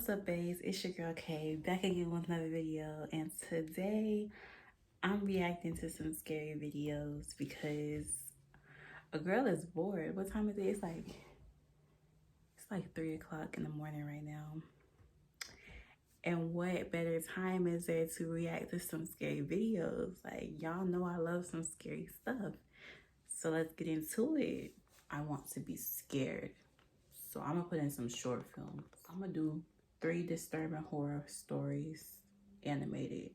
What's up, babes? It's your girl Kay, back again with another video, and today I'm reacting to some scary videos because a girl is bored. What time is it? It's like 3 o'clock in the morning right now. And what better time is there to react to some scary videos? Like, y'all know I love some scary stuff. So let's get into it. I want to be scared. So I'm gonna put in some short films. I'm gonna do 3 disturbing horror stories, animated.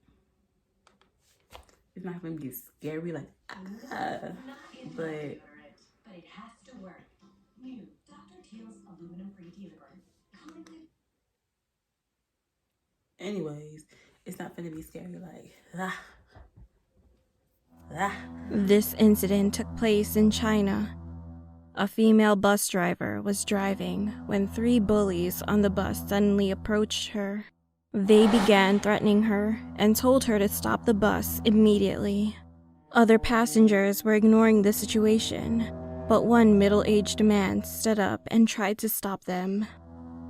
It's not gonna be scary like but it has to work. New Dr. Teal's aluminum-free deodorant. anyways, it's not gonna be scary like This incident took place in China. A female bus driver was driving when 3 bullies on the bus suddenly approached her. They began threatening her and told her to stop the bus immediately. Other passengers were ignoring the situation, but one middle-aged man stood up and tried to stop them.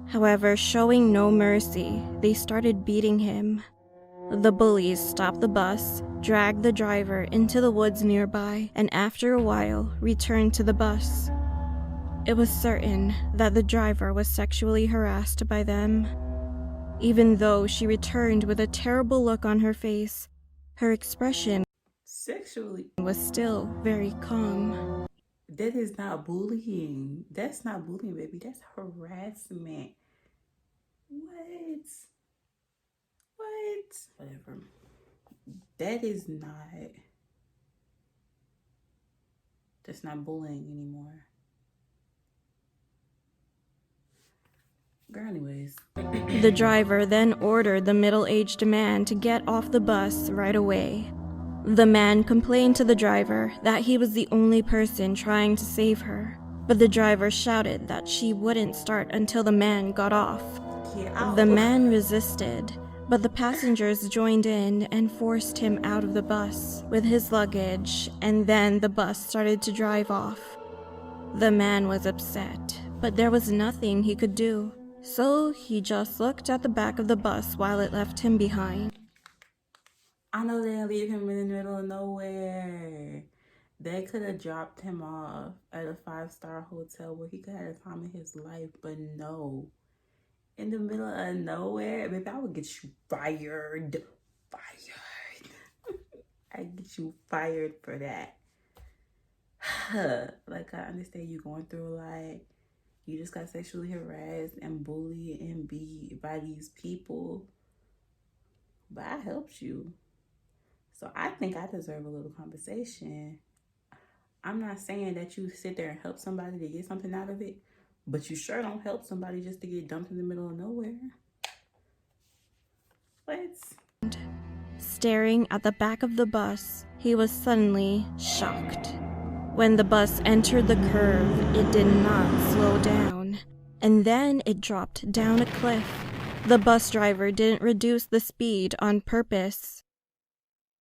However, showing no mercy, they started beating him. The bullies stopped the bus, dragged the driver into the woods nearby, and after a while, returned to the bus. It was certain that the driver was sexually harassed by them. Even though she returned with a terrible look on her face, her expression sexually. was still very calm. That is not bullying. That's not bullying, baby. That's harassment. What? Whatever. That is not. That's not bullying anymore. Girl, anyways. The driver then ordered the middle-aged man to get off the bus right away. The man complained to the driver that he was the only person trying to save her, but the driver shouted that she wouldn't start until the man got off. The man resisted, but the passengers joined in and forced him out of the bus with his luggage, and then the bus started to drive off. The man was upset, but there was nothing he could do, so he just looked at the back of the bus while it left him behind. I know they didn't leave him in the middle of nowhere. They could have dropped him off at a 5-star hotel where he could have the time of his life, but no. In the middle of nowhere, baby, I would get you fired. I'd get you fired for that. Like, I understand you going through, like, you just got sexually harassed and bullied and beat by these people. But I helped you. So I think I deserve a little compensation. I'm not saying that you sit there and help somebody to get something out of it, but you sure don't help somebody just to get dumped in the middle of nowhere. What? Staring at the back of the bus, he was suddenly shocked. When the bus entered the curve, it did not slow down, and then it dropped down a cliff. The bus driver didn't reduce the speed on purpose.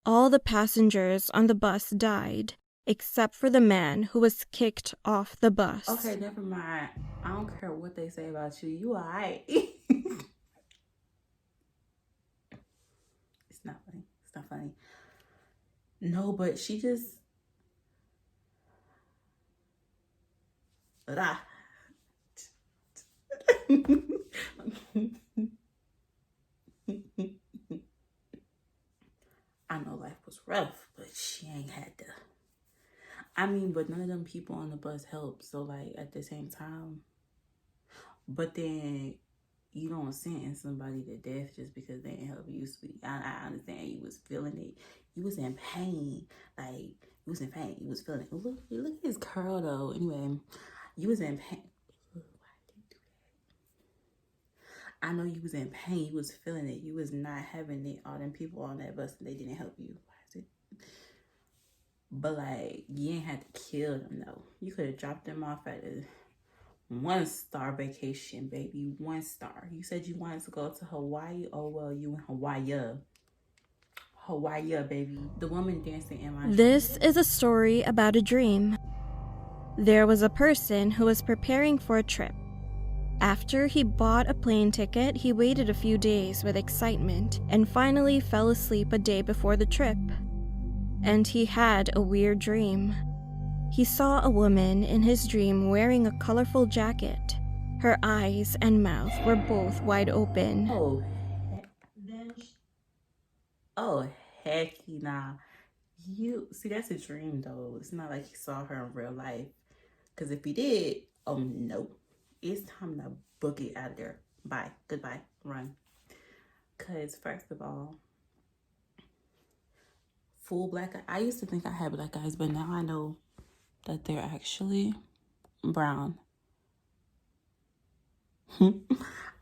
All the passengers on the bus died, except for the man who was kicked off the bus. Okay, never mind. I don't care what they say about you. You alright. It's not funny. It's not funny. No, but she just... I know life was rough, but she ain't had to. I mean, but none of them people on the bus helped. So, like, at the same time, but then you don't sentence somebody to death just because they didn't help you, sweetie. I understand you was feeling it. You was in pain. Like, you was in pain. You was feeling it. Look at his curl, though. Anyway, you was in pain. I know you was in pain. You was feeling it. You was not having it. All them people on that bus, they didn't help you. But, like, you ain't had to kill them, though. You could have dropped them off at a 1-star vacation, baby. 1 star. You said you wanted to go to Hawaii. Oh, well, you in Hawaii. Hawaii, baby. The woman dancing in my dream. This is a story about a dream. There was a person who was preparing for a trip. After he bought a plane ticket, he waited a few days with excitement and finally fell asleep a day before the trip. And he had a weird dream. He saw a woman in his dream wearing a colorful jacket. Her eyes and mouth were both wide open. Oh, heck nah. You see, that's a dream though. It's not like he saw her in real life. Because if he did, oh no. It's time to book it out of there. Bye. Goodbye. Run. Because first of all, full black eye. I used to think I had black eyes, but now I know that they're actually brown.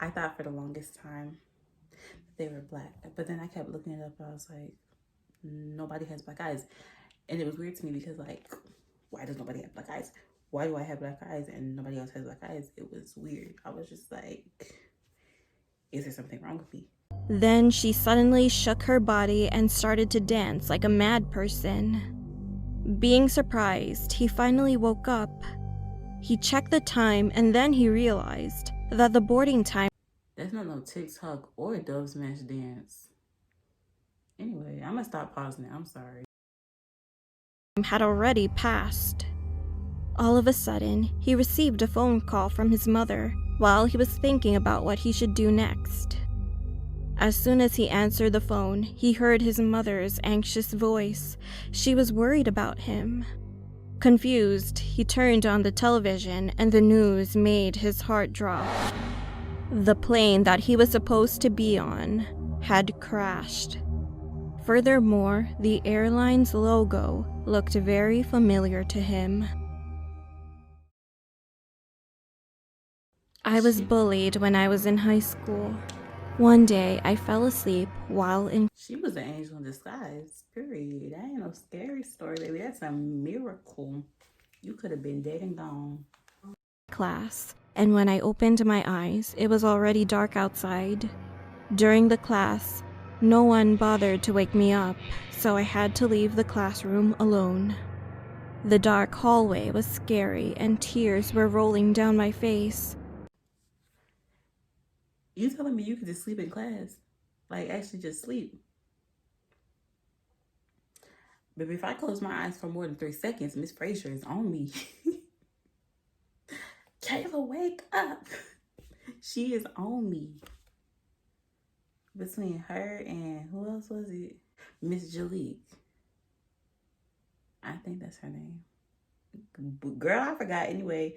I thought for the longest time they were black. But then I kept looking it up. I was like, nobody has black eyes. And it was weird to me because, like, why does nobody have black eyes? Why do I have black eyes and nobody else has black eyes? It was weird. I was just like, is there something wrong with me? Then she suddenly shook her body and started to dance like a mad person. Being surprised, he finally woke up. He checked the time and then he realized that the boarding time That's not no TikTok or Dove Smash dance. Anyway, I'm gonna stop pausing it. I'm sorry. had already passed. All of a sudden, he received a phone call from his mother while he was thinking about what he should do next. As soon as he answered the phone, he heard his mother's anxious voice. She was worried about him. Confused, he turned on the television and the news made his heart drop. The plane that he was supposed to be on had crashed. Furthermore, the airline's logo looked very familiar to him. I was bullied when I was in high school. One day, I fell asleep while in She was an angel in disguise, period. That ain't no scary story, baby. That's a miracle. You could have been dead and gone. class, and when I opened my eyes, it was already dark outside. During the class, no one bothered to wake me up, so I had to leave the classroom alone. The dark hallway was scary and tears were rolling down my face. You telling me you could just sleep in class? Like, actually just sleep? But if I close my eyes for more than 3 seconds, Miss Frazier is on me. Kayla, wake up. She is on me. Between her and who else was it? Miss Jalique. I think that's her name. Girl, I forgot. Anyway,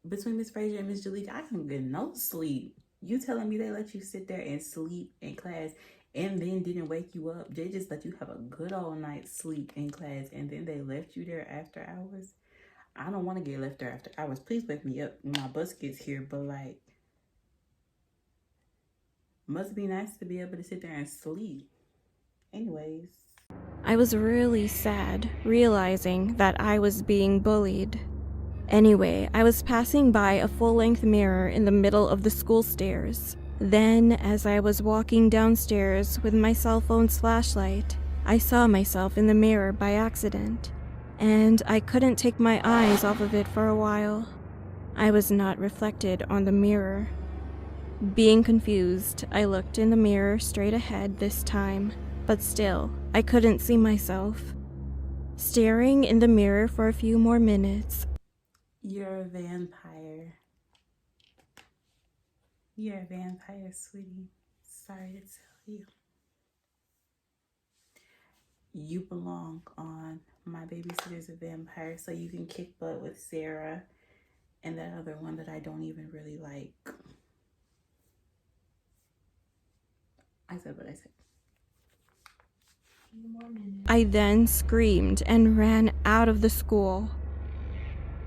between Miss Frazier and Miss Jalique, I couldn't get no sleep. You telling me they let you sit there and sleep in class and then didn't wake you up? They just let you have a good old night's sleep in class and then they left you there after hours? I don't want to get left there after hours. Please wake me up when my bus gets here, but like, must be nice to be able to sit there and sleep. Anyways. I was really sad, realizing that I was being bullied. Anyway, I was passing by a full-length mirror in the middle of the school stairs. Then, as I was walking downstairs with my cell phone's flashlight, I saw myself in the mirror by accident, and I couldn't take my eyes off of it for a while. I was not reflected on the mirror. Being confused, I looked in the mirror straight ahead this time, but still, I couldn't see myself. Staring in the mirror for a few more minutes, You're a vampire. You're a vampire, sweetie. Sorry to tell you. You belong on My Babysitter's a Vampire, so you can kick butt with Sarah and that other one that I don't even really like. I said what I said. I then screamed and ran out of the school.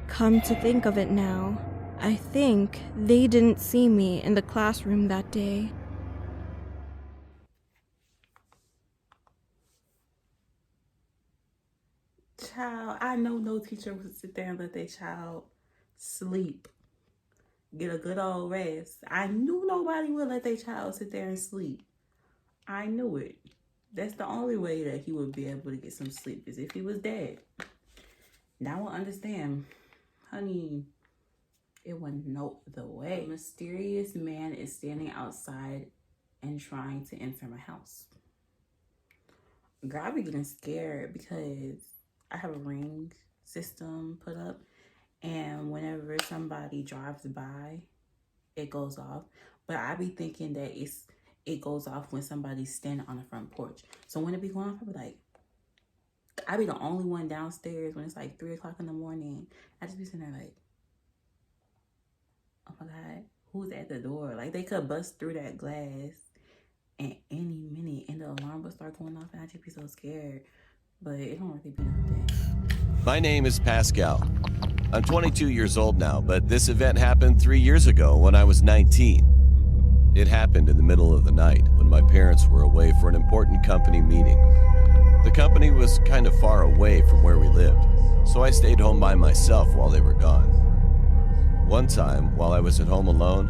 Come to think of it now, I think they didn't see me in the classroom that day. Child, I know no teacher would sit there and let their child sleep. Get a good old rest. I knew nobody would let their child sit there and sleep. I knew it. That's the only way that he would be able to get some sleep is if he was dead. Now I understand. Honey, It went no other way. A mysterious man is standing outside and trying to enter my house. Girl, I be getting scared because I have a ring system put up, and whenever somebody drives by, it goes off. But I be thinking that it goes off when somebody's standing on the front porch. So when it be going off, I be like, I be the only one downstairs when it's like 3 o'clock in the morning. I just be sitting there like, oh my God, who's at the door? Like, they could bust through that glass at any minute and the alarm will start going off, and I just be so scared. But it don't really be nothing. My name is Pascal. I'm 22 years old now, but this event happened 3 years ago when I was 19. It happened in the middle of the night when my parents were away for an important company meeting. The company was kind of far away from where we lived, so I stayed home by myself while they were gone. One time, while I was at home alone,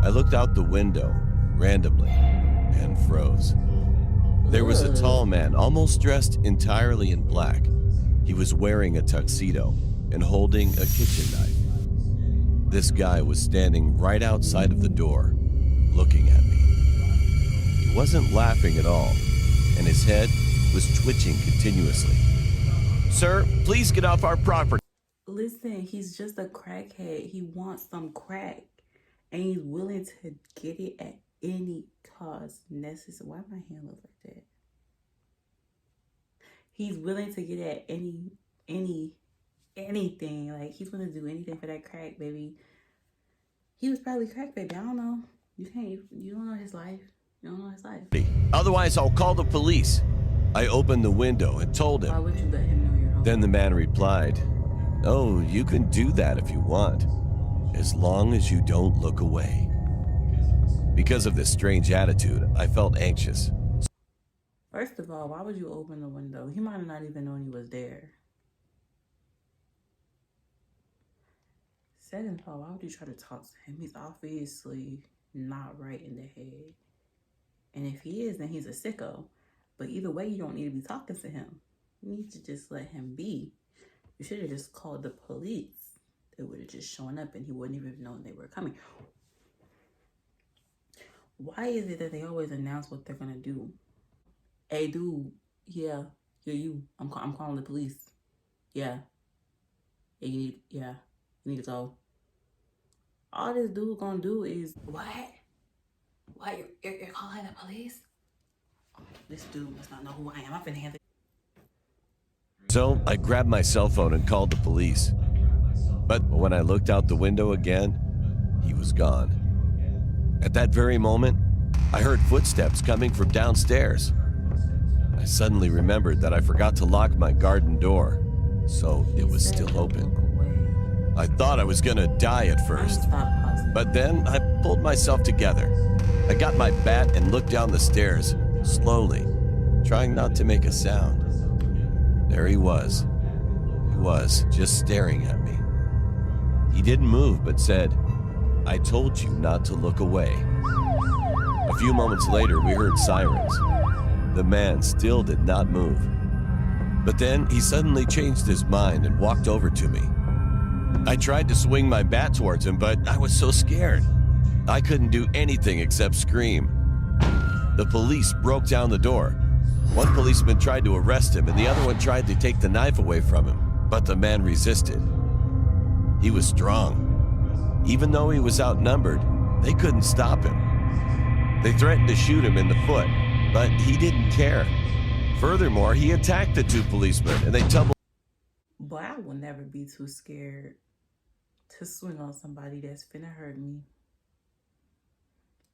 I looked out the window randomly and froze. There was a tall man, almost dressed entirely in black. He was wearing a tuxedo and holding a kitchen knife. This guy was standing right outside of the door, looking at me. He wasn't laughing at all, and his head was twitching continuously. Sir, please get off our property. Listen, he's just a crackhead. He wants some crack, and he's willing to get it at any cost necessary. Why my hand look like that? He's willing to get at anything. Like, he's gonna do anything for that crack, baby. He was probably crack, baby. I don't know. You don't know his life. You don't know his life. Otherwise, I'll call the police. I opened the window and told him. Why would you let him know you're home? Then the man replied, "Oh, you can do that if you want, as long as you don't look away." Because of this strange attitude, I felt anxious. First of all, why would you open the window? He might have not even known you was there. Second of all, why would you try to talk to him? He's obviously not right in the head. And if he is, then he's a sicko. But either way, you don't need to be talking to him. You need to just let him be. You should have just called the police. They would have just shown up and he wouldn't even have known they were coming. Why is it that they always announce what they're gonna do? Hey, dude, yeah, you. I'm calling the police. Yeah. You need to go. All this dude gonna do is, what? What, you're calling the police? Oh, this dude must not know who I am. I'm finna hand it. So I grabbed my cell phone and called the police. But when I looked out the window again, he was gone. At that very moment, I heard footsteps coming from downstairs. I suddenly remembered that I forgot to lock my garden door, so it was still open. I thought I was gonna die at first, but then I pulled myself together. I got my bat and looked down the stairs, slowly, trying not to make a sound. There he was. He was just staring at me. He didn't move, but said, "I told you not to look away." A few moments later, we heard sirens. The man still did not move. But then he suddenly changed his mind and walked over to me. I tried to swing my bat towards him, but I was so scared. I couldn't do anything except scream. The police broke down the door. One policeman tried to arrest him, and the other one tried to take the knife away from him, but the man resisted. He was strong. Even though he was outnumbered, they couldn't stop him. They threatened to shoot him in the foot, but he didn't care. Furthermore, he attacked the two policemen, and they tumbled. But I will never be too scared to swing on somebody that's finna hurt me.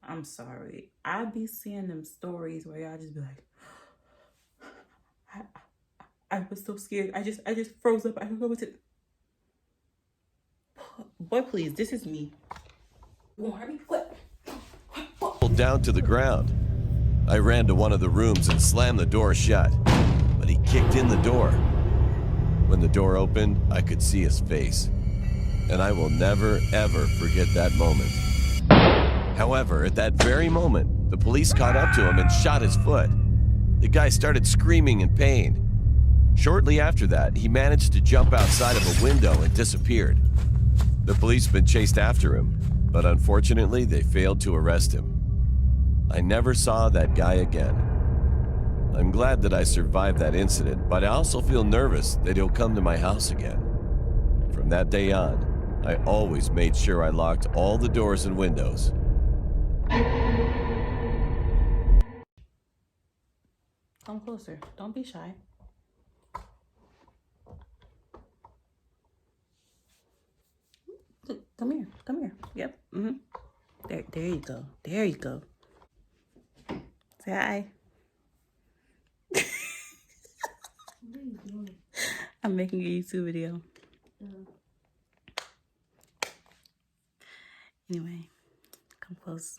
I'm sorry. I be seeing them stories where y'all just be like, I was so scared. I just froze up. I don't know what to. Boy, please, this is me. You won't hurt me? What? Down to the ground. I ran to one of the rooms and slammed the door shut, but he kicked in the door. When the door opened, I could see his face, and I will never, ever forget that moment. However, at that very moment, the police caught up to him and shot his foot. The guy started screaming in pain. Shortly after that, he managed to jump outside of a window and disappeared. The police have been chased after him, but unfortunately, they failed to arrest him. I never saw that guy again. I'm glad that I survived that incident, but I also feel nervous that he'll come to my house again. From that day on, I always made sure I locked all the doors and windows. Come closer. Don't be shy. Come here. Come here. Yep. There you go. There you go. Say hi. What are you doing? I'm making a YouTube video. Anyway, come close.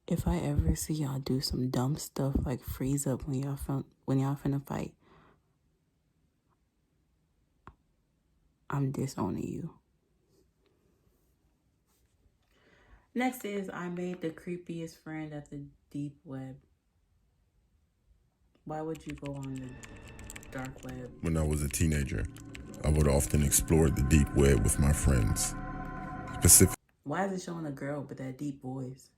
If I ever see y'all do some dumb stuff like freeze up when y'all finna fight, I'm disowning you. Next is I made the creepiest friend at the deep web. Why would you go on the dark web? When I was a teenager, I would often explore the deep web with my friends. Why is it showing a girl with that deep voice?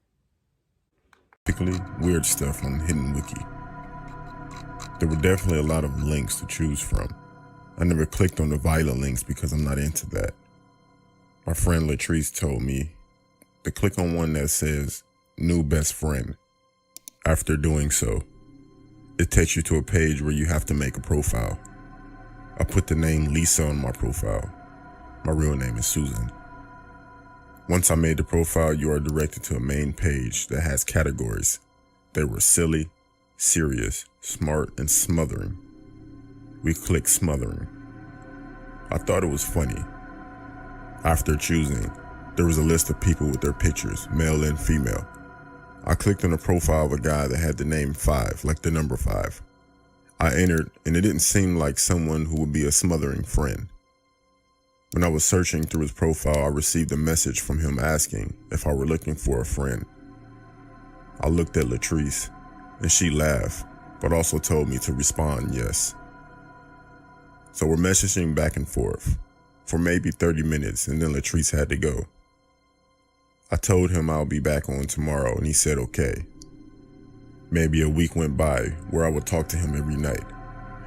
Specifically, weird stuff on Hidden Wiki. There were definitely a lot of links to choose from. I never clicked on the violent links because I'm not into that. My friend Latrice told me to click on one that says, new best friend. After doing so, it takes you to a page where you have to make a profile. I put the name Lisa on my profile. My real name is Susan. Once I made the profile, you are directed to a main page that has categories. They were silly, serious, smart, and smothering. We clicked smothering. I thought it was funny. After choosing, there was a list of people with their pictures, male and female. I clicked on the profile of a guy that had the name 5, like the number 5. I entered, and it didn't seem like someone who would be a smothering friend. When I was searching through his profile, I received a message from him asking if I were looking for a friend. I looked at Latrice, and she laughed, but also told me to respond yes. So we're messaging back and forth for maybe 30 minutes, and then Latrice had to go. I told him I'll be back on tomorrow, and he said okay. Maybe a week went by where I would talk to him every night.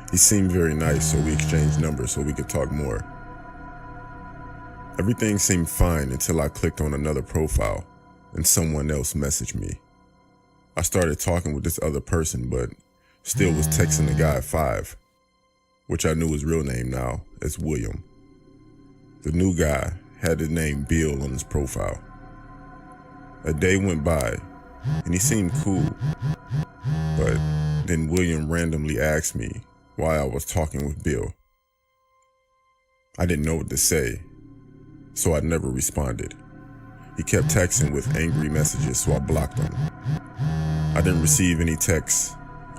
He seemed very nice, so we exchanged numbers so we could talk more. Everything seemed fine until I clicked on another profile and someone else messaged me. I started talking with this other person, but still was texting the guy 5, which I knew his real name now as William. The new guy had the name Bill on his profile. A day went by and he seemed cool, but then William randomly asked me why I was talking with Bill. I didn't know what to say, so I never responded. He kept texting with angry messages, so I blocked him. I didn't receive any texts,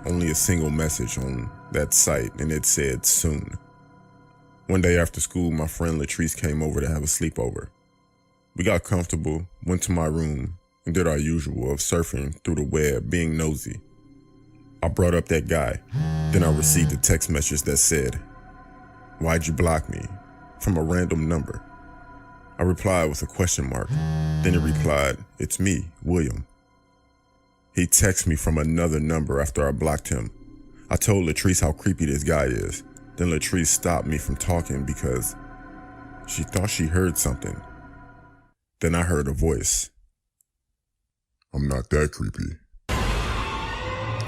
only a single message on that site, and it said soon. One day after school, my friend Latrice came over to have a sleepover. We got comfortable, went to my room, and did our usual of surfing through the web, being nosy. I brought up that guy. Then I received a text message that said, "Why'd you block me?" from a random number. I replied with a question mark. Then he replied, "It's me, William." He texted me from another number after I blocked him. I told Latrice how creepy this guy is. Then Latrice stopped me from talking because she thought she heard something. Then I heard a voice. "I'm not that creepy."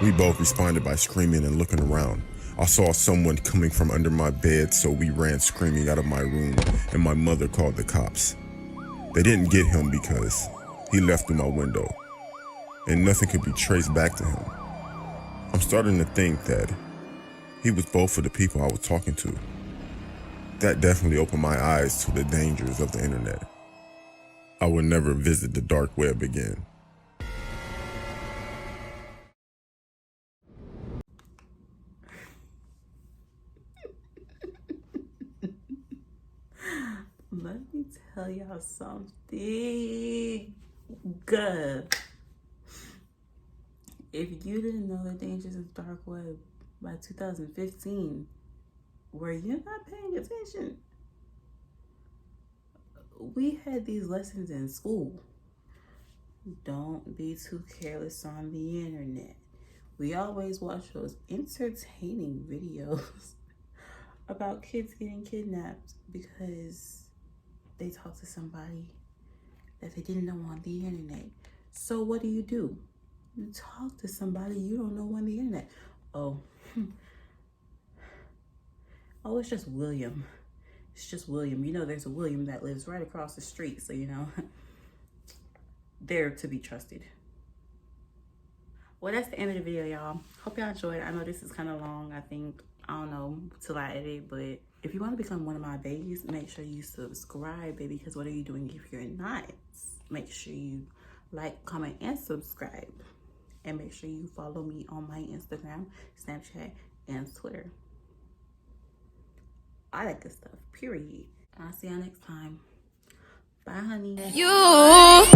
We both responded by screaming and looking around. I saw someone coming from under my bed, so we ran screaming out of my room, and my mother called the cops. They didn't get him because he left through my window, and nothing could be traced back to him. I'm starting to think that he was both of the people I was talking to. That definitely opened my eyes to the dangers of the internet. I would never visit the dark web again. Let me tell y'all something. Good. If you didn't know the dangers of the dark web by 2015, were you not paying attention? We had these lessons in school. Don't be too careless on the internet. We always watch those entertaining videos about kids getting kidnapped because they talked to somebody that they didn't know on the internet. So what do? You talk to somebody you don't know on the internet. Oh, oh, it's just William. It's just William. You know, there's a William that lives right across the street. So, you know, they're to be trusted. Well, that's the end of the video, y'all. Hope y'all enjoyed. I know this is kind of long. I don't know, till I edit. But if you want to become one of my babies, make sure you subscribe, baby. Because what are you doing if you're not? Make sure you like, comment, and subscribe. And make sure you follow me on my Instagram, Snapchat, and Twitter. All that good stuff, period. I'll see y'all next time. Bye, honey. You